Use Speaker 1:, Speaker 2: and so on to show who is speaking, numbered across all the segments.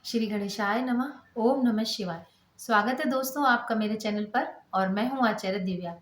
Speaker 1: श्री गणेशाय नमः। ओम नमः शिवाय। स्वागत है दोस्तों आपका मेरे चैनल पर और मैं हूं आचार्य दिव्या।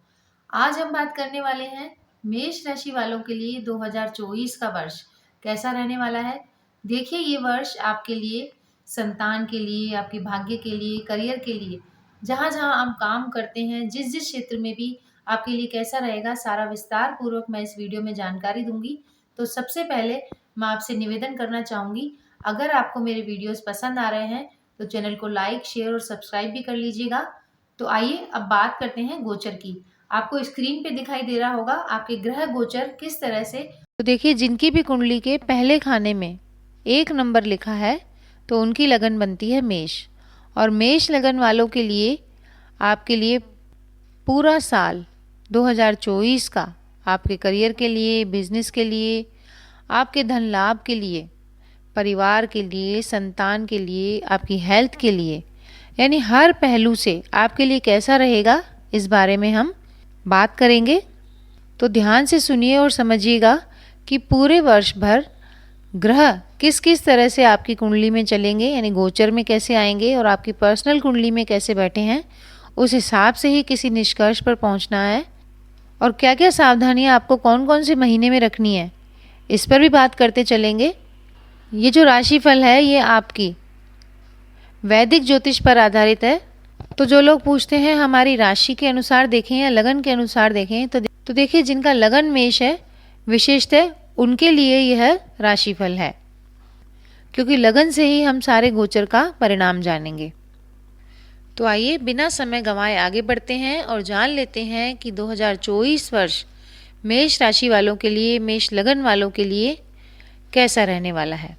Speaker 1: आज हम बात करने वाले हैं मेष राशि वालों के लिए 2024 का वर्ष कैसा रहने वाला है। देखिए, ये वर्ष आपके लिए, संतान के लिए, आपके भाग्य के लिए, करियर के लिए, जहां जहां आप काम करते हैं, जिस जिस क्षेत्र में भी आपके लिए कैसा रहेगा, सारा विस्तार पूर्वक मैं इस वीडियो में जानकारी दूंगी। तो सबसे पहले मैं आपसे निवेदन करना चाहूंगी, अगर आपको मेरे वीडियोस पसंद आ रहे हैं तो चैनल को लाइक, शेयर और सब्सक्राइब भी कर लीजिएगा। तो आइए अब बात करते हैं गोचर की। आपको स्क्रीन पे दिखाई दे रहा होगा आपके ग्रह गोचर किस तरह से।
Speaker 2: तो देखिए, जिनकी भी कुंडली के पहले खाने में 1 नंबर लिखा है तो उनकी लगन बनती है मेष। और मेष लगन वालों के लिए आपके लिए पूरा साल 2024 का आपके करियर के लिए, बिजनेस के लिए, आपके धन लाभ के लिए, परिवार के लिए, संतान के लिए, आपकी हेल्थ के लिए, यानी हर पहलू से आपके लिए कैसा रहेगा, इस बारे में हम बात करेंगे। तो ध्यान से सुनिए और समझिएगा कि पूरे वर्ष भर ग्रह किस किस तरह से आपकी कुंडली में चलेंगे, यानी गोचर में कैसे आएंगे और आपकी पर्सनल कुंडली में कैसे बैठे हैं, उस हिसाब से ही किसी निष्कर्ष पर पहुंचना है। और क्या क्या सावधानियां आपको कौन कौन से महीने में रखनी है, इस पर भी बात करते चलेंगे। ये जो राशिफल है ये आपकी वैदिक ज्योतिष पर आधारित है। तो जो लोग पूछते हैं हमारी राशि के अनुसार देखें या लगन के अनुसार देखें, तो देखिए, जिनका लगन मेष है विशेषतः उनके लिए यह राशिफल है, क्योंकि लगन से ही हम सारे गोचर का परिणाम जानेंगे। तो आइए बिना समय गंवाए आगे बढ़ते हैं और जान लेते हैं कि 2024 वर्ष मेष राशि वालों के लिए, मेष लगन वालों के लिए कैसा रहने वाला है।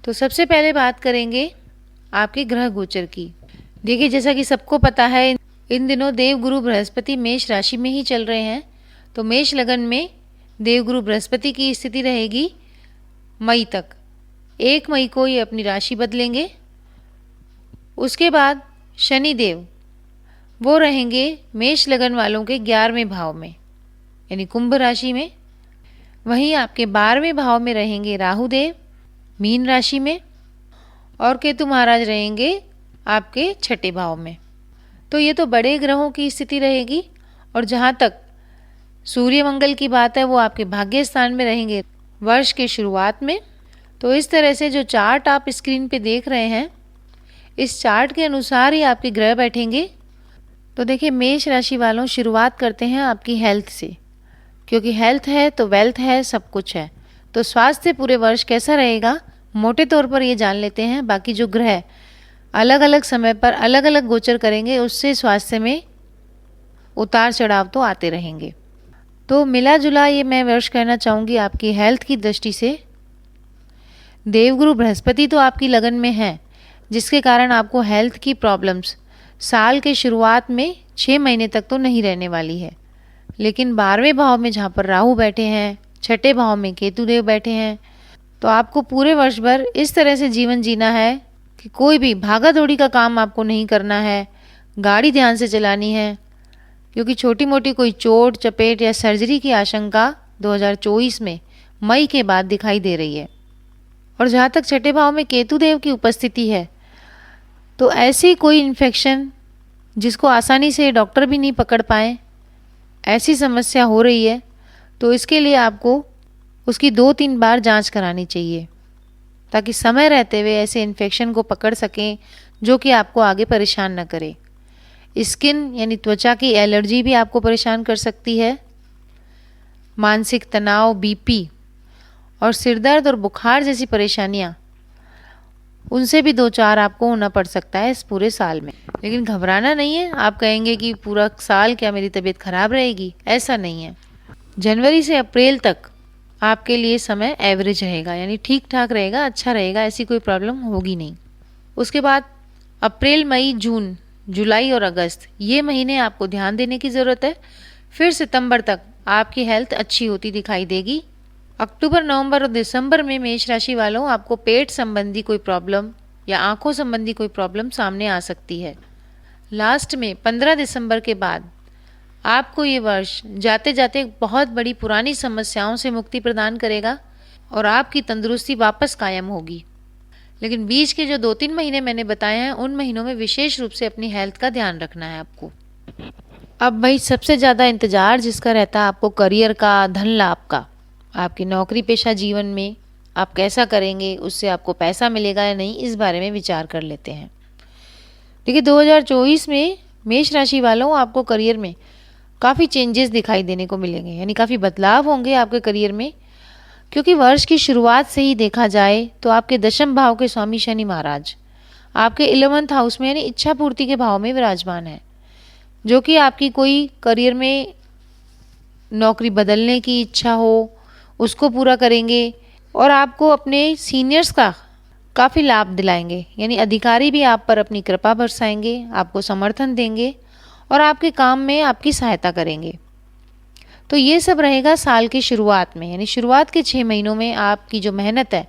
Speaker 2: तो सबसे पहले बात करेंगे आपके ग्रह गोचर की। देखिए, जैसा कि सबको पता है, इन दिनों देवगुरु बृहस्पति मेष राशि में ही चल रहे हैं। तो मेष लगन में देवगुरु बृहस्पति की स्थिति रहेगी मई तक। 1 मई को ये अपनी राशि बदलेंगे। उसके बाद शनि देव वो रहेंगे मेष लगन वालों के 11वें भाव में, यानी कुंभ राशि में। वहीं आपके 12वें भाव में रहेंगे राहु देव मीन राशि में, और केतु महाराज रहेंगे आपके 6ठे भाव में। तो ये तो बड़े ग्रहों की स्थिति रहेगी। और जहाँ तक सूर्य मंगल की बात है, वो आपके भाग्य स्थान में रहेंगे वर्ष के शुरुआत में। तो इस तरह से जो चार्ट आप स्क्रीन पे देख रहे हैं, इस चार्ट के अनुसार ही आपके ग्रह बैठेंगे। तो देखिए, मेष राशि वालों, शुरुआत करते हैं आपकी हेल्थ से, क्योंकि हेल्थ है तो वेल्थ है, सब कुछ है। तो स्वास्थ्य पूरे वर्ष कैसा रहेगा, मोटे तौर पर ये जान लेते हैं। बाकी जो ग्रह अलग अलग समय पर अलग अलग गोचर करेंगे, उससे स्वास्थ्य में उतार चढ़ाव तो आते रहेंगे। तो मिला जुला ये मैं वर्ष कहना चाहूँगी आपकी हेल्थ की दृष्टि से। देवगुरु बृहस्पति तो आपकी लगन में है, जिसके कारण आपको हेल्थ की प्रॉब्लम्स साल के शुरुआत में 6 महीने तक तो नहीं रहने वाली है। लेकिन 12वें भाव में जहाँ पर राहु बैठे हैं, 6ठे भाव में केतु देव बैठे हैं, तो आपको पूरे वर्ष भर इस तरह से जीवन जीना है कि कोई भी भागा दौड़ी का काम आपको नहीं करना है। गाड़ी ध्यान से चलानी है, क्योंकि छोटी मोटी कोई चोट चपेट या सर्जरी की आशंका 2024 में मई के बाद दिखाई दे रही है। और जहाँ तक 6ठे भाव में केतु देव की उपस्थिति है, तो ऐसी कोई इन्फेक्शन जिसको आसानी से डॉक्टर भी नहीं पकड़ पाए, ऐसी समस्या हो रही है, तो इसके लिए आपको उसकी 2-3 बार जांच करानी चाहिए, ताकि समय रहते हुए ऐसे इन्फेक्शन को पकड़ सकें जो कि आपको आगे परेशान न करे। स्किन यानी त्वचा की एलर्जी भी आपको परेशान कर सकती है। मानसिक तनाव, बीपी और सिरदर्द और बुखार जैसी परेशानियां, उनसे भी 2-4 आपको होना पड़ सकता है इस पूरे साल में। लेकिन घबराना नहीं है। आप कहेंगे कि पूरा साल क्या मेरी तबीयत खराब रहेगी, ऐसा नहीं है। जनवरी से अप्रैल तक आपके लिए समय एवरेज रहेगा, यानी ठीक ठाक रहेगा, अच्छा रहेगा, ऐसी कोई प्रॉब्लम होगी नहीं। उसके बाद अप्रैल, मई, जून, जुलाई और अगस्त, ये महीने आपको ध्यान देने की ज़रूरत है। फिर सितंबर तक आपकी हेल्थ अच्छी होती दिखाई देगी। अक्टूबर, नवंबर और दिसंबर में मेष राशि वालों, आपको पेट संबंधी कोई प्रॉब्लम या आंखों संबंधी कोई प्रॉब्लम सामने आ सकती है। लास्ट में 15 दिसंबर के बाद आपको ये वर्ष जाते जाते बहुत बड़ी पुरानी समस्याओं से मुक्ति प्रदान करेगा और आपकी तंदुरुस्ती वापस कायम होगी। लेकिन बीच के जो 2-3 महीने मैंने बताए हैं, उन महीनों में विशेष रूप से अपनी हेल्थ का ध्यान रखना है आपको। अब भाई सबसे ज़्यादा इंतज़ार जिसका रहता है आपको करियर का, धन लाभ का, आपकी नौकरी पेशा जीवन में आप कैसा करेंगे, उससे आपको पैसा मिलेगा या नहीं, इस बारे में विचार कर लेते हैं। देखिए 2024 में मेष राशि वालों, आपको करियर में काफ़ी चेंजेस दिखाई देने को मिलेंगे, यानी काफ़ी बदलाव होंगे आपके करियर में, क्योंकि वर्ष की शुरुआत से ही देखा जाए तो आपके दशम भाव के स्वामी शनि महाराज आपके 11th हाउस में यानी इच्छा पूर्ति के भाव में विराजमान है, जो कि आपकी कोई करियर में नौकरी बदलने की इच्छा हो उसको पूरा करेंगे, और आपको अपने सीनियर्स का काफ़ी लाभ दिलाएंगे, यानी अधिकारी भी आप पर अपनी कृपा बरसाएंगे, आपको समर्थन देंगे और आपके काम में आपकी सहायता करेंगे। तो ये सब रहेगा साल की शुरुआत में, यानी शुरुआत के 6 महीनों में आपकी जो मेहनत है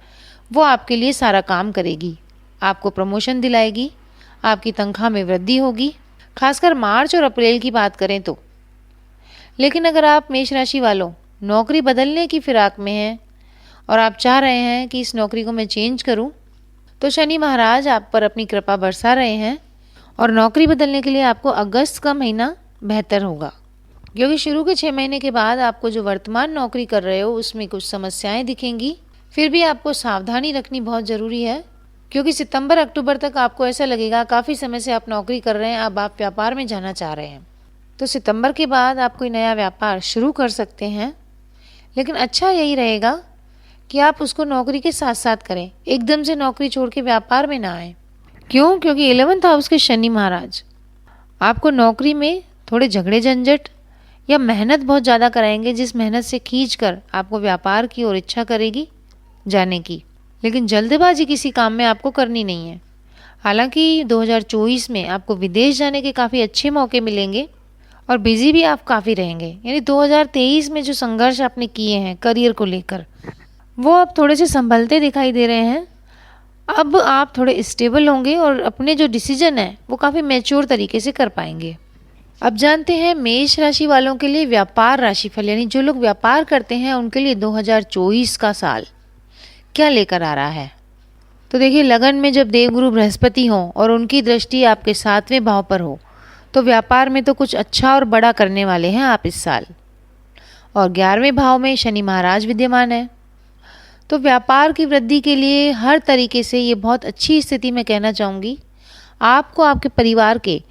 Speaker 2: वो आपके लिए सारा काम करेगी, आपको प्रमोशन दिलाएगी, आपकी तनख्वाह में वृद्धि होगी, खासकर मार्च और अप्रैल की बात करें तो। लेकिन अगर आप मेष राशि वालों नौकरी बदलने की फिराक में हैं और आप चाह रहे हैं कि इस नौकरी को मैं चेंज करूं, तो शनि महाराज आप पर अपनी कृपा बरसा रहे हैं और नौकरी बदलने के लिए आपको अगस्त का महीना बेहतर होगा, क्योंकि शुरू के 6 महीने के बाद आपको जो वर्तमान नौकरी कर रहे हो उसमें कुछ समस्याएं दिखेंगी। फिर भी आपको सावधानी रखनी बहुत ज़रूरी है, क्योंकि सितंबर अक्टूबर तक आपको ऐसा लगेगा काफ़ी समय से आप नौकरी कर रहे हैं, अब आप व्यापार में जाना चाह रहे हैं। तो सितंबर के बाद आप कोई नया व्यापार शुरू कर सकते हैं, लेकिन अच्छा यही रहेगा कि आप उसको नौकरी के साथ साथ करें, एकदम से नौकरी छोड़ के व्यापार में ना आए। क्यों? क्योंकि 11th हाउस के शनि महाराज आपको नौकरी में थोड़े झगड़े झंझट या मेहनत बहुत ज़्यादा कराएंगे, जिस मेहनत से खींचकर आपको व्यापार की ओर इच्छा करेगी जाने की। लेकिन जल्दबाजी किसी काम में आपको करनी नहीं है। हालांकि 2024 में आपको विदेश जाने के काफ़ी अच्छे मौके मिलेंगे और बिजी भी आप काफ़ी रहेंगे, यानी 2023 में जो संघर्ष आपने किए हैं करियर को लेकर वो अब थोड़े से संभलते दिखाई दे रहे हैं। अब आप थोड़े स्टेबल होंगे और अपने जो डिसीजन है वो काफ़ी मैच्योर तरीके से कर पाएंगे। अब जानते हैं मेष राशि वालों के लिए व्यापार राशिफल, यानी जो लोग व्यापार करते हैं उनके लिए 2024 का साल क्या लेकर आ रहा है। तो देखिए, लगन में जब देवगुरु बृहस्पति हों और उनकी दृष्टि आपके 7वें भाव पर हो, तो व्यापार में तो कुछ अच्छा और बड़ा करने वाले हैं आप इस साल। और 11वें भाव में शनि महाराज विद्यमान है, तो व्यापार की वृद्धि के लिए हर तरीके से ये बहुत अच्छी स्थिति मैं कहना चाहूँगी। आपको आपके परिवार के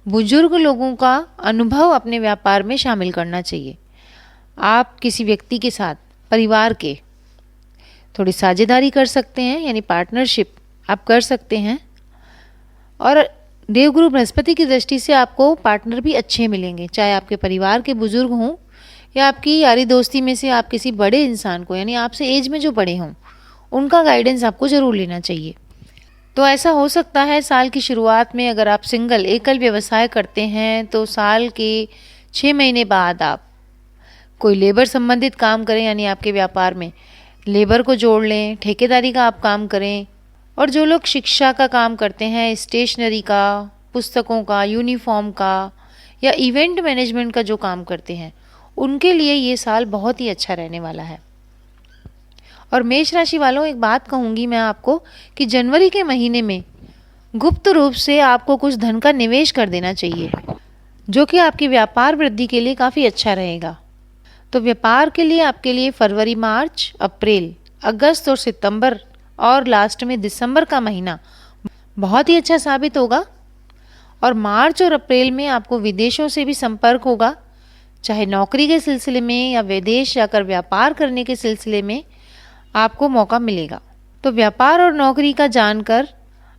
Speaker 2: बुजुर्ग लोगों का अनुभव अपने व्यापार में शामिल करना चाहिए। आप किसी व्यक्ति के साथ परिवार के थोड़ी साझेदारी कर सकते हैं, यानी पार्टनरशिप आप कर सकते हैं। और देवगुरु बृहस्पति की दृष्टि से आपको पार्टनर भी अच्छे मिलेंगे, चाहे आपके परिवार के बुजुर्ग हों या आपकी यारी दोस्ती में से आप किसी बड़े इंसान को, यानी आपसे एज में जो बड़े हों, उनका गाइडेंस आपको ज़रूर लेना चाहिए। तो ऐसा हो सकता है साल की शुरुआत में अगर आप सिंगल एकल व्यवसाय करते हैं तो साल के 6 महीने बाद आप कोई लेबर संबंधित काम करें, यानी आपके व्यापार में लेबर को जोड़ लें, ठेकेदारी का आप काम करें। और जो लोग शिक्षा का काम करते हैं, स्टेशनरी का, पुस्तकों का, यूनिफॉर्म का या इवेंट मैनेजमेंट का जो काम करते हैं, उनके लिए ये साल बहुत ही अच्छा रहने वाला है। और मेष राशि वालों, एक बात कहूँगी मैं आपको कि जनवरी के महीने में गुप्त रूप से आपको कुछ धन का निवेश कर देना चाहिए, जो कि आपकी व्यापार वृद्धि के लिए काफ़ी अच्छा रहेगा। तो व्यापार के लिए आपके लिए फरवरी, मार्च, अप्रैल, अगस्त और सितंबर और लास्ट में दिसंबर का महीना बहुत ही अच्छा साबित होगा। और मार्च और अप्रैल में आपको विदेशों से भी संपर्क होगा, चाहे नौकरी के सिलसिले में या विदेश जाकर व्यापार करने के सिलसिले में आपको मौका मिलेगा। तो व्यापार और नौकरी का जानकर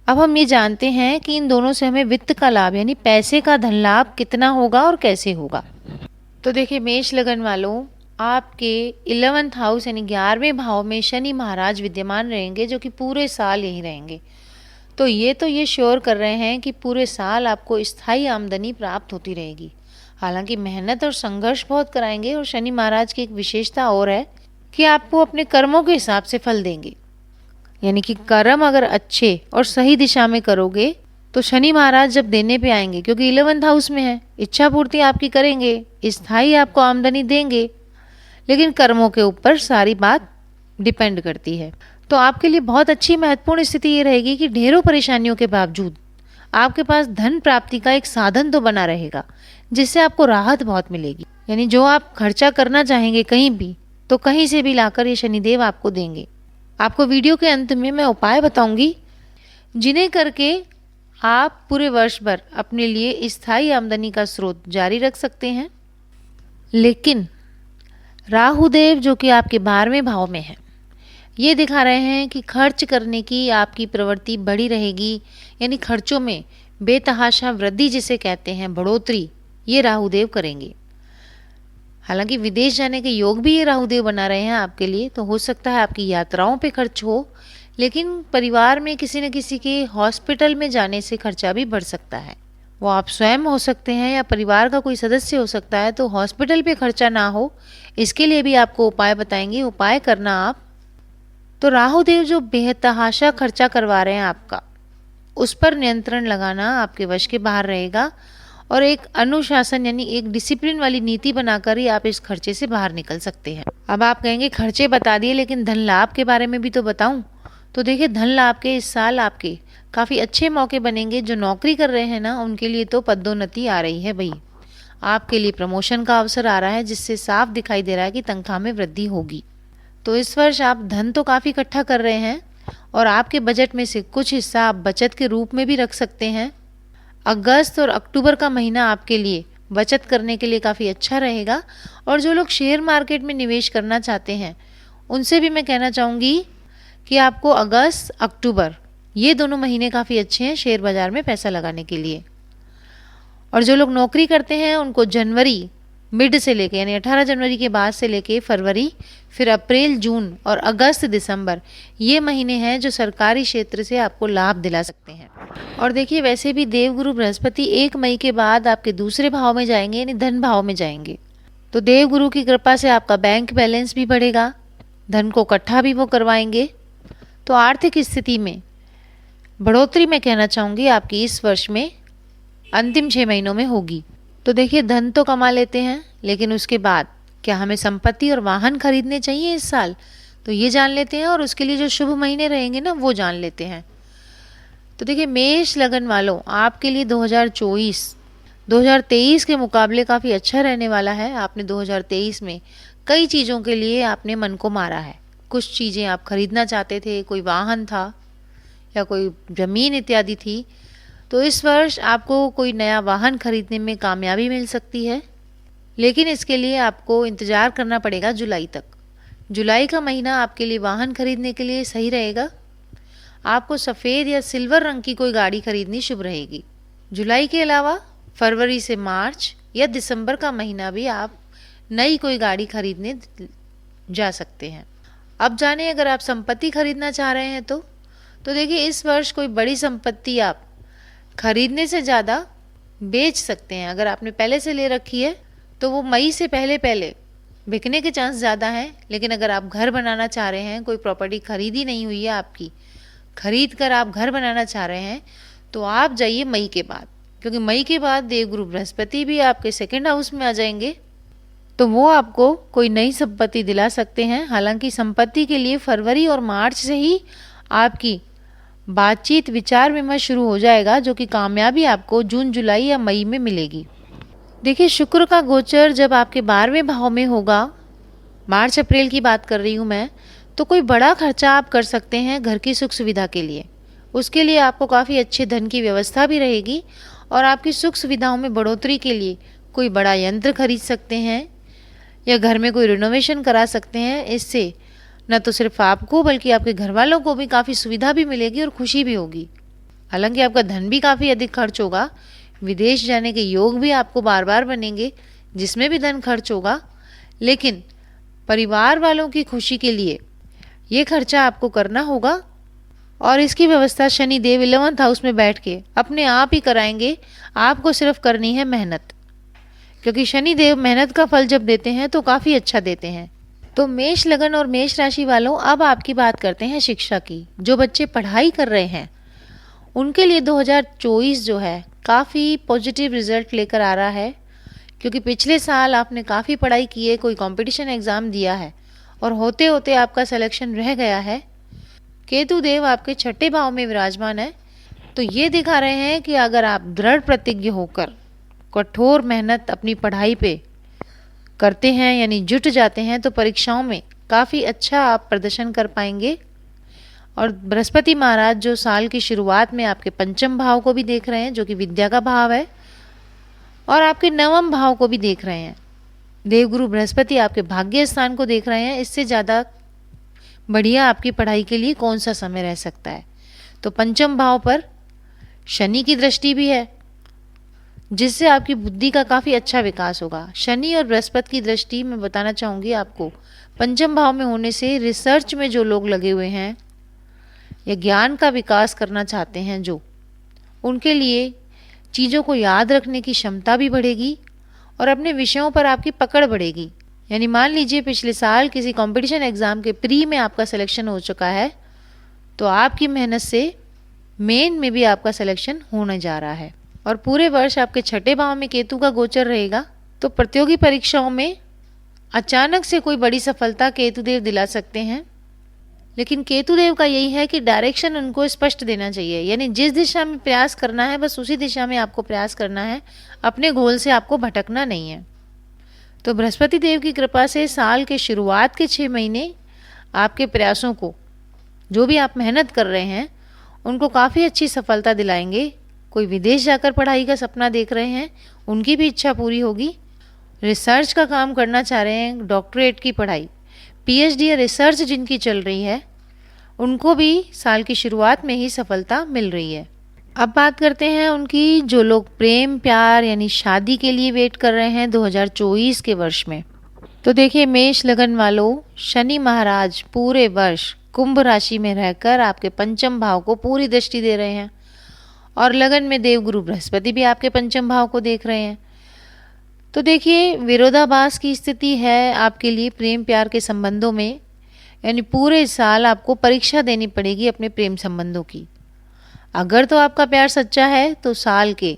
Speaker 2: अब हम ये जानते हैं कि इन दोनों से हमें वित्त का लाभ, यानी पैसे का धन लाभ कितना होगा और कैसे होगा। तो देखिए मेष लगन वालों, आपके 11th हाउस यानी 11वें भाव में शनि महाराज विद्यमान रहेंगे, जो कि पूरे साल यही रहेंगे। तो ये श्योर कर रहे हैं कि पूरे साल आपको स्थायी आमदनी प्राप्त होती रहेगी। हालांकि मेहनत और संघर्ष बहुत कराएंगे, और शनि महाराज की एक विशेषता और है कि आपको अपने कर्मों के हिसाब से फल देंगे, यानी कि कर्म अगर अच्छे और सही दिशा में करोगे तो शनि महाराज जब देने पे आएंगे, क्योंकि 11th हाउस में है, इच्छा पूर्ति आपकी करेंगे, स्थायी आपको आमदनी देंगे, लेकिन कर्मों के ऊपर सारी बात डिपेंड करती है। तो आपके लिए बहुत अच्छी महत्वपूर्ण स्थिति ये रहेगी कि ढेरों परेशानियों के बावजूद आपके पास धन प्राप्ति का एक साधन तो बना रहेगा, जिससे आपको राहत बहुत मिलेगी। यानी जो आप खर्चा करना चाहेंगे कहीं भी, तो कहीं से भी लाकर ये शनिदेव आपको देंगे। आपको वीडियो के अंत में मैं उपाय बताऊंगी, जिन्हें करके आप पूरे वर्ष भर अपने लिए स्थायी आमदनी का स्रोत जारी रख सकते हैं। लेकिन राहुदेव जो कि आपके 12वें भाव में है, ये दिखा रहे हैं कि खर्च करने की आपकी प्रवृत्ति बढ़ी रहेगी, यानी खर्चों में बेतहाशा वृद्धि जिसे कहते हैं, बढ़ोतरी, ये राहुदेव करेंगे। हालांकि विदेश जाने के योग भी ये राहुदेव बना रहे हैं आपके लिए, तो हो सकता है आपकी यात्राओं पे खर्च हो, लेकिन परिवार में किसी न किसी के हॉस्पिटल में जाने से खर्चा भी बढ़ सकता है। वो आप स्वयं हो सकते हैं या परिवार का कोई सदस्य हो सकता है, तो हॉस्पिटल पे खर्चा ना हो, इसके लिए भी आपको उपाय बताएंगे। उपाय करना आप, तो राहुदेव जो बेतहाशा खर्चा करवा रहे हैं आपका, उस पर नियंत्रण लगाना आपके वश के बाहर रहेगा, और एक अनुशासन यानी एक डिसिप्लिन वाली नीति बनाकर ही आप इस खर्चे से बाहर निकल सकते हैं। अब आप कहेंगे खर्चे बता दिए, लेकिन धन लाभ के बारे में भी तो बताऊं। तो देखिए, धन लाभ के इस साल आपके काफ़ी अच्छे मौके बनेंगे। जो नौकरी कर रहे हैं ना, उनके लिए तो पदोन्नति आ रही है भाई। आपके लिए प्रमोशन का अवसर आ रहा है, जिससे साफ दिखाई दे रहा है कि तनख्वाह में वृद्धि होगी। तो इस वर्ष आप धन तो काफ़ी इकट्ठा कर रहे हैं, और आपके बजट में से कुछ हिस्सा आप बचत के रूप में भी रख सकते हैं। अगस्त और अक्टूबर का महीना आपके लिए बचत करने के लिए काफ़ी अच्छा रहेगा। और जो लोग शेयर मार्केट में निवेश करना चाहते हैं, उनसे भी मैं कहना चाहूँगी कि आपको अगस्त अक्टूबर ये दोनों महीने काफ़ी अच्छे हैं शेयर बाज़ार में पैसा लगाने के लिए। और जो लोग नौकरी करते हैं, उनको जनवरी मिड से लेके, यानी 18 जनवरी के बाद से लेके फरवरी, फिर अप्रैल, जून और अगस्त, दिसंबर, ये महीने हैं जो सरकारी क्षेत्र से आपको लाभ दिला सकते हैं। और देखिए, वैसे भी देवगुरु बृहस्पति 1 मई के बाद आपके दूसरे भाव में जाएंगे, यानी धन भाव में जाएंगे। तो देवगुरु की कृपा से आपका बैंक बैलेंस भी बढ़ेगा, धन को इकट्ठा भी वो करवाएंगे। तो आर्थिक स्थिति में बढ़ोतरी मैं कहना चाहूँगी आपकी इस वर्ष में अंतिम 6 महीनों में होगी। तो देखिए, धन तो कमा लेते हैं, लेकिन उसके बाद क्या हमें संपत्ति और वाहन खरीदने चाहिए इस साल, तो ये जान लेते हैं। और उसके लिए जो शुभ महीने रहेंगे ना, वो जान लेते हैं। तो देखिए, मेष लगन वालों, आपके लिए 2023 के मुकाबले काफ़ी अच्छा रहने वाला है। आपने 2023 में कई चीज़ों के लिए आपने मन को मारा है। कुछ चीज़ें आप खरीदना चाहते थे, कोई वाहन था या कोई ज़मीन इत्यादि थी, तो इस वर्ष आपको कोई नया वाहन खरीदने में कामयाबी मिल सकती है। लेकिन इसके लिए आपको इंतज़ार करना पड़ेगा जुलाई तक। जुलाई का महीना आपके लिए वाहन खरीदने के लिए सही रहेगा। आपको सफ़ेद या सिल्वर रंग की कोई गाड़ी खरीदनी शुभ रहेगी। जुलाई के अलावा फरवरी से मार्च या दिसंबर का महीना भी आप नई कोई गाड़ी खरीदने जा सकते हैं। अब जाने, अगर आप संपत्ति खरीदना चाह रहे हैं तो देखिए, इस वर्ष कोई बड़ी संपत्ति आप खरीदने से ज़्यादा बेच सकते हैं। अगर आपने पहले से ले रखी है, तो वो मई से पहले बिकने के चांस ज़्यादा हैं। लेकिन अगर आप घर बनाना चाह रहे हैं, कोई प्रॉपर्टी खरीदी नहीं हुई है आपकी, खरीद कर आप घर बनाना चाह रहे हैं, तो आप जाइए मई के बाद, क्योंकि मई के बाद देवगुरु बृहस्पति भी आपके 2nd हाउस में आ जाएंगे, तो वो आपको कोई नई संपत्ति दिला सकते हैं। हालांकि संपत्ति के लिए फरवरी और मार्च से ही आपकी बातचीत, विचार विमर्श शुरू हो जाएगा, जो कि कामयाबी आपको जून, जुलाई या मई में मिलेगी। देखिए, शुक्र का गोचर जब आपके 12वें भाव में होगा, मार्च अप्रैल की बात कर रही हूँ मैं, तो कोई बड़ा खर्चा आप कर सकते हैं घर की सुख सुविधा के लिए। उसके लिए आपको काफ़ी अच्छे धन की व्यवस्था भी रहेगी, और आपकी सुख सुविधाओं में बढ़ोतरी के लिए कोई बड़ा यंत्र खरीद सकते हैं, या घर में कोई रिनोवेशन करा सकते हैं। इससे न तो सिर्फ आपको, बल्कि आपके घर वालों को भी काफ़ी सुविधा भी मिलेगी और खुशी भी होगी। हालांकि आपका धन भी काफ़ी अधिक खर्च होगा। विदेश जाने के योग भी आपको बार बार बनेंगे, जिसमें भी धन खर्च होगा। लेकिन परिवार वालों की खुशी के लिए ये खर्चा आपको करना होगा, और इसकी व्यवस्था शनि देव 11th हाउस में बैठ के अपने आप ही कराएंगे। आपको सिर्फ करनी है मेहनत, क्योंकि शनि देव मेहनत का फल जब देते हैं तो काफ़ी अच्छा देते हैं। तो मेष लगन और मेष राशि वालों, अब आपकी बात करते हैं शिक्षा की। जो बच्चे पढ़ाई कर रहे हैं, उनके लिए 2024 जो है काफ़ी पॉजिटिव रिजल्ट लेकर आ रहा है, क्योंकि पिछले साल आपने काफ़ी पढ़ाई की है, कोई कंपटीशन एग्ज़ाम दिया है, और होते होते आपका सिलेक्शन रह गया है। केतु देव आपके छठे भाव में विराजमान है, तो ये दिखा रहे हैं कि अगर आप दृढ़ प्रतिज्ञ होकर कठोर मेहनत अपनी पढ़ाई पे करते हैं यानी जुट जाते हैं तो परीक्षाओं में काफ़ी अच्छा आप प्रदर्शन कर पाएंगे। और बृहस्पति महाराज जो साल की शुरुआत में आपके पंचम भाव को भी देख रहे हैं, जो कि विद्या का भाव है, और आपके नवम भाव को भी देख रहे हैं। देवगुरु बृहस्पति आपके भाग्य स्थान को देख रहे हैं। इससे ज़्यादा बढ़िया आपकी पढ़ाई के लिए कौन सा समय रह सकता है। तो पंचम भाव पर शनि की दृष्टि भी है, जिससे आपकी बुद्धि का काफ़ी अच्छा विकास होगा। शनि और बृहस्पति की दृष्टि मैं बताना चाहूँगी आपको, पंचम भाव में होने से रिसर्च में जो लोग लगे हुए हैं या ज्ञान का विकास करना चाहते हैं जो, उनके लिए चीज़ों को याद रखने की क्षमता भी बढ़ेगी और अपने विषयों पर आपकी पकड़ बढ़ेगी। यानी मान लीजिए पिछले साल किसी कंपटीशन एग्ज़ाम के प्री में आपका सिलेक्शन हो चुका है, तो आपकी मेहनत से मेन में भी आपका सिलेक्शन होने जा रहा है। और पूरे वर्ष आपके छठे भाव में केतु का गोचर रहेगा, तो प्रतियोगी परीक्षाओं में अचानक से कोई बड़ी सफलता केतुदेव दिला सकते हैं। लेकिन केतुदेव का यही है कि डायरेक्शन उनको स्पष्ट देना चाहिए, यानी जिस दिशा में प्रयास करना है बस उसी दिशा में आपको प्रयास करना है, अपने गोल से आपको भटकना नहीं है। तो बृहस्पति देव की कृपा से साल के शुरुआत के 6 महीने आपके प्रयासों को, जो भी आप मेहनत कर रहे हैं, उनको काफ़ी अच्छी सफलता दिलाएंगे। कोई विदेश जाकर पढ़ाई का सपना देख रहे हैं, उनकी भी इच्छा पूरी होगी। रिसर्च का काम करना चाह रहे हैं, डॉक्टरेट की पढ़ाई, पीएचडी या रिसर्च जिनकी चल रही है, उनको भी साल की शुरुआत में ही सफलता मिल रही है। अब बात करते हैं उनकी जो लोग प्रेम प्यार यानी शादी के लिए वेट कर रहे हैं 2024 के वर्ष में। तो देखिए मेष लगन वालों, शनि महाराज पूरे वर्ष कुंभ राशि में रहकर आपके पंचम भाव को पूरी दृष्टि दे रहे हैं और लगन में देवगुरु बृहस्पति भी आपके पंचम भाव को देख रहे हैं। तो देखिए विरोधाभास की स्थिति है आपके लिए प्रेम प्यार के संबंधों में, यानी पूरे साल आपको परीक्षा देनी पड़ेगी अपने प्रेम संबंधों की। अगर तो आपका प्यार सच्चा है तो साल के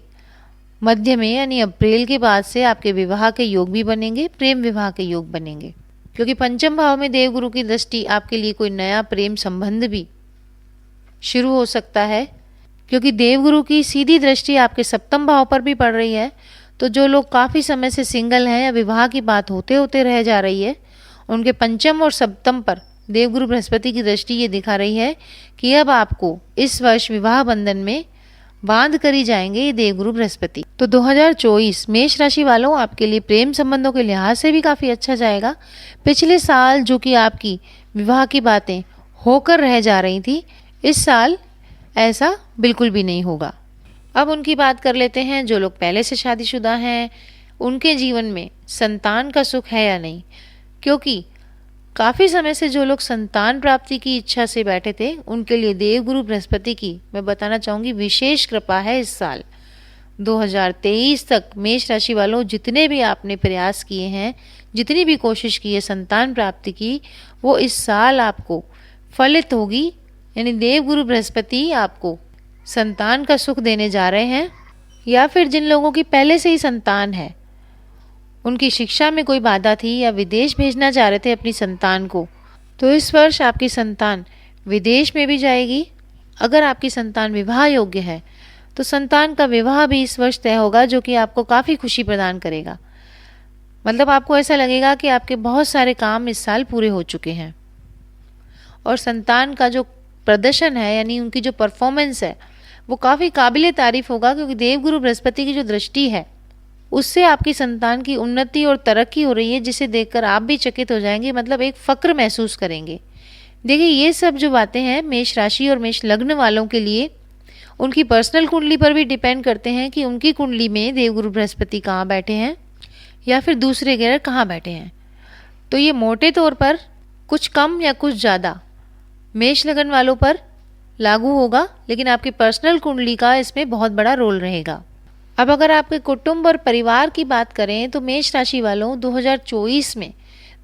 Speaker 2: मध्य में यानी अप्रैल के बाद से आपके विवाह के योग भी बनेंगे, प्रेम विवाह के योग बनेंगे, क्योंकि पंचम भाव में देवगुरु की दृष्टि आपके लिए कोई नया प्रेम संबंध भी शुरू हो सकता है, क्योंकि देवगुरु की सीधी दृष्टि आपके सप्तम भाव पर भी पड़ रही है। तो जो लोग काफ़ी समय से सिंगल हैं या विवाह की बात होते होते रह जा रही है, उनके पंचम और सप्तम पर देवगुरु बृहस्पति की दृष्टि ये दिखा रही है कि अब आपको इस वर्ष विवाह बंधन में बांध करी जाएंगे ये देवगुरु बृहस्पति। तो 2024 मेष राशि वालों आपके लिए प्रेम संबंधों के लिहाज से भी काफ़ी अच्छा जाएगा। पिछले साल जो कि आपकी विवाह की बातें होकर रह जा रही थी, इस साल ऐसा बिल्कुल भी नहीं होगा। अब उनकी बात कर लेते हैं जो लोग पहले से शादीशुदा हैं, उनके जीवन में संतान का सुख है या नहीं, क्योंकि काफ़ी समय से जो लोग संतान प्राप्ति की इच्छा से बैठे थे, उनके लिए देवगुरु बृहस्पति की मैं बताना चाहूँगी विशेष कृपा है। इस साल 2023 तक मेष राशि वालों जितने भी आपने प्रयास किए हैं, जितनी भी कोशिश की है संतान प्राप्ति की, वो इस साल आपको फलित होगी। यानी देवगुरु बृहस्पति आपको संतान का सुख देने जा रहे हैं। या फिर जिन लोगों की पहले से ही संतान है, उनकी शिक्षा में कोई बाधा थी या विदेश भेजना चाह रहे थे अपनी संतान को, तो इस वर्ष आपकी संतान विदेश में भी जाएगी। अगर आपकी संतान विवाह योग्य है तो संतान का विवाह भी इस वर्ष तय होगा, जो कि आपको काफ़ी खुशी प्रदान करेगा। मतलब आपको ऐसा लगेगा कि आपके बहुत सारे काम इस साल पूरे हो चुके हैं और संतान का जो प्रदर्शन है यानी उनकी जो परफॉर्मेंस है वो काफ़ी काबिले तारीफ होगा, क्योंकि देवगुरु बृहस्पति की जो दृष्टि है उससे आपकी संतान की उन्नति और तरक्की हो रही है, जिसे देखकर आप भी चकित हो जाएंगे, मतलब एक फ़क्र महसूस करेंगे। देखिए ये सब जो बातें हैं मेष राशि और मेष लग्न वालों के लिए उनकी पर्सनल कुंडली पर भी डिपेंड करते हैं कि उनकी कुंडली में देवगुरु बृहस्पति कहाँ बैठे हैं या फिर दूसरे ग्रह कहाँ बैठे हैं। तो ये मोटे तौर पर कुछ कम या कुछ ज़्यादा मेष लगन वालों पर लागू होगा, लेकिन आपकी पर्सनल कुंडली का इसमें बहुत बड़ा रोल रहेगा। अब अगर आपके कुटुंब और परिवार की बात करें तो मेष राशि वालों 2024 में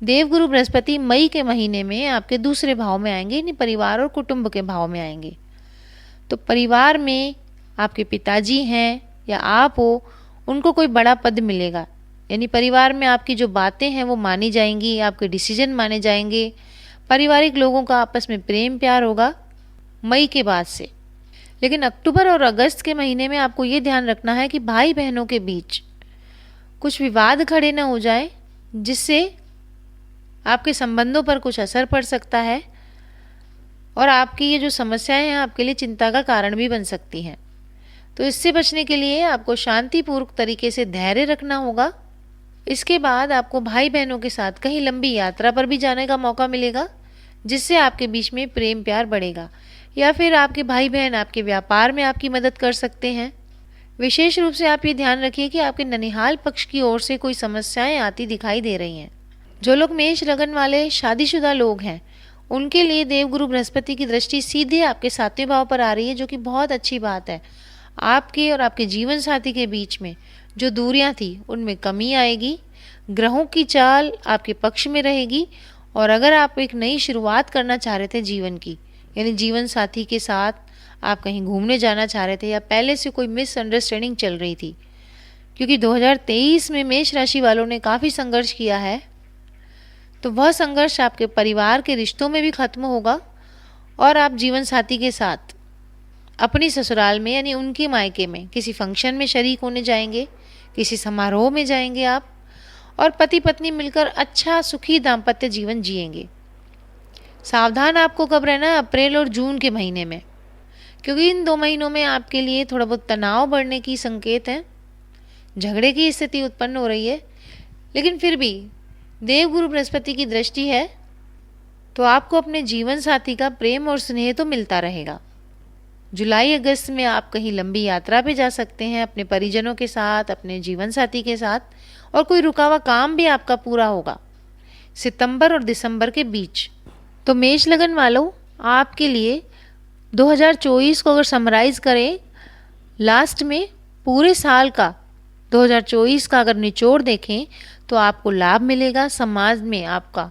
Speaker 2: देवगुरु बृहस्पति मई के महीने में आपके दूसरे भाव में आएंगे, यानी परिवार और कुटुंब के भाव में आएंगे। तो परिवार में आपके पिताजी हैं या आप हो, उनको कोई बड़ा पद मिलेगा, यानी परिवार में आपकी जो बातें हैं वो मानी जाएंगी, आपके डिसीजन माने जाएंगे। पारिवारिक लोगों का आपस में प्रेम प्यार होगा, मई के बाद से। लेकिन अक्टूबर और अगस्त के महीने में आपको ये ध्यान रखना है कि भाई बहनों के बीच कुछ विवाद खड़े न हो जाए, जिससे आपके संबंधों पर कुछ असर पड़ सकता है और आपकी ये जो समस्याएं हैं आपके लिए चिंता का कारण भी बन सकती हैं। तो इससे बचने के लिए आपको शांतिपूर्वक तरीके से धैर्य रखना होगा। इसके बाद आपको भाई बहनों के साथ कहीं लंबी यात्रा पर भी जाने का मौका मिलेगा, जिससे आपके बीच में प्रेम प्यार बढ़ेगा, या फिर आपके भाई बहन आपके व्यापार में आपकी मदद कर सकते हैं। विशेष रूप से आप ये ध्यान रखिए कि आपके ननिहाल पक्ष की ओर से कोई समस्याएं आती दिखाई दे रही हैं। जो लोग मेष लगन वाले शादीशुदा लोग हैं, उनके लिए देवगुरु बृहस्पति की दृष्टि सीधे आपके 7वें भाव पर आ रही है, जो कि बहुत अच्छी बात है। आपके और आपके जीवन साथी के बीच में जो दूरियां थी उनमें कमी आएगी, ग्रहों की चाल आपके पक्ष में रहेगी। और अगर आप एक नई शुरुआत करना चाह रहे थे जीवन की, यानी जीवन साथी के साथ आप कहीं घूमने जाना चाह रहे थे, या पहले से कोई मिसअंडरस्टैंडिंग चल रही थी, क्योंकि 2023 में मेष राशि वालों ने काफ़ी संघर्ष किया है, तो वह संघर्ष आपके परिवार के रिश्तों में भी खत्म होगा और आप जीवन साथी के साथ अपनी ससुराल में यानी उनके मायके में किसी फंक्शन में शरीक होने जाएंगे, किसी समारोह में जाएंगे आप, और पति पत्नी मिलकर अच्छा सुखी दाम्पत्य जीवन जिएंगे। सावधान आपको कब रहना है? अप्रैल और जून के महीने में, क्योंकि इन 2 महीनों में आपके लिए थोड़ा बहुत तनाव बढ़ने की संकेत है, झगड़े की स्थिति उत्पन्न हो रही है। लेकिन फिर भी देवगुरु बृहस्पति की दृष्टि है, तो आपको अपने जीवन साथी का प्रेम और स्नेह तो मिलता रहेगा। जुलाई अगस्त में आप कहीं लंबी यात्रा पे जा सकते हैं अपने परिजनों के साथ, अपने जीवन साथी के साथ, और कोई रुका हुआ काम भी आपका पूरा होगा सितंबर और दिसंबर के बीच। तो मेष लगन वालों, आपके लिए 2024 को अगर समराइज करें, लास्ट में पूरे साल का 2024 का अगर निचोड़ देखें, तो आपको लाभ मिलेगा। समाज में आपका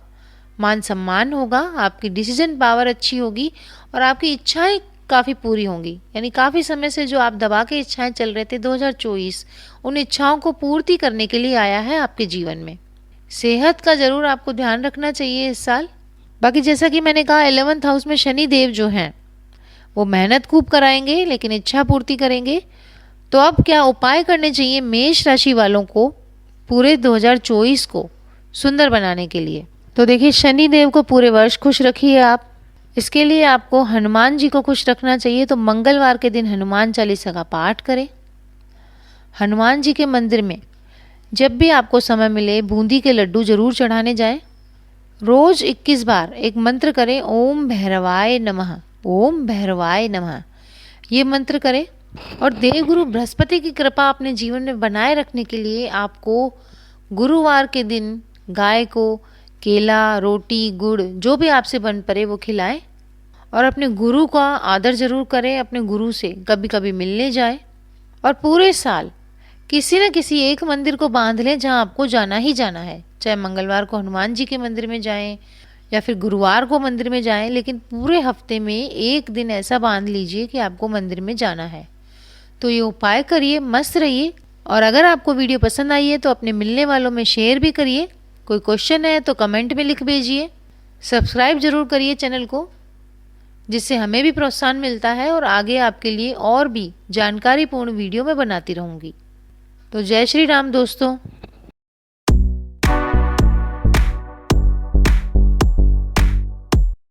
Speaker 2: मान सम्मान होगा, आपकी डिसीजन पावर अच्छी होगी और आपकी इच्छाएं काफ़ी पूरी होंगी। यानी काफ़ी समय से जो आप दबा के इच्छाएं चल रहे थे, 2024 उन इच्छाओं को पूर्ति करने के लिए आया है आपके जीवन में। सेहत का जरूर आपको ध्यान रखना चाहिए इस साल। बाकी जैसा कि मैंने कहा, 11th हाउस में शनि देव जो हैं वो मेहनत खूब कराएंगे लेकिन इच्छा पूर्ति करेंगे। तो अब क्या उपाय करने चाहिए मेष राशि वालों को पूरे 2024 को सुंदर बनाने के लिए? तो देखिए, शनि देव को पूरे वर्ष खुश रखिए आप। इसके लिए आपको हनुमान जी को खुश रखना चाहिए। तो मंगलवार के दिन हनुमान चालीसा का पाठ करें। हनुमान जी के मंदिर में जब भी आपको समय मिले बूंदी के लड्डू जरूर चढ़ाने जाएं। रोज 21 बार एक मंत्र करें, ओम भैरवाय नमः, ओम भैरवाय नमः, ये मंत्र करें। और देवगुरु बृहस्पति की कृपा अपने जीवन में बनाए रखने के लिए आपको गुरुवार के दिन गाय को केला, रोटी, गुड़ जो भी आपसे बन पड़े वो खिलाएं। और अपने गुरु का आदर जरूर करें, अपने गुरु से कभी कभी मिलने जाएं। और पूरे साल किसी न किसी एक मंदिर को बांध लें जहां आपको जाना ही जाना है। चाहे मंगलवार को हनुमान जी के मंदिर में जाएं या फिर गुरुवार को मंदिर में जाएं, लेकिन पूरे हफ्ते में एक दिन ऐसा बांध लीजिए कि आपको मंदिर में जाना है। तो ये उपाय करिए, मस्त रहिए। और अगर आपको वीडियो पसंद आई है तो अपने मिलने वालों में शेयर भी करिए। कोई क्वेश्चन है तो कमेंट में लिख भेजिए। सब्सक्राइब जरूर करिए चैनल को, जिससे हमें भी प्रोत्साहन मिलता है और आगे आपके लिए और भी जानकारीपूर्ण वीडियो मैं बनाती रहूँगी। तो जय श्री राम दोस्तों।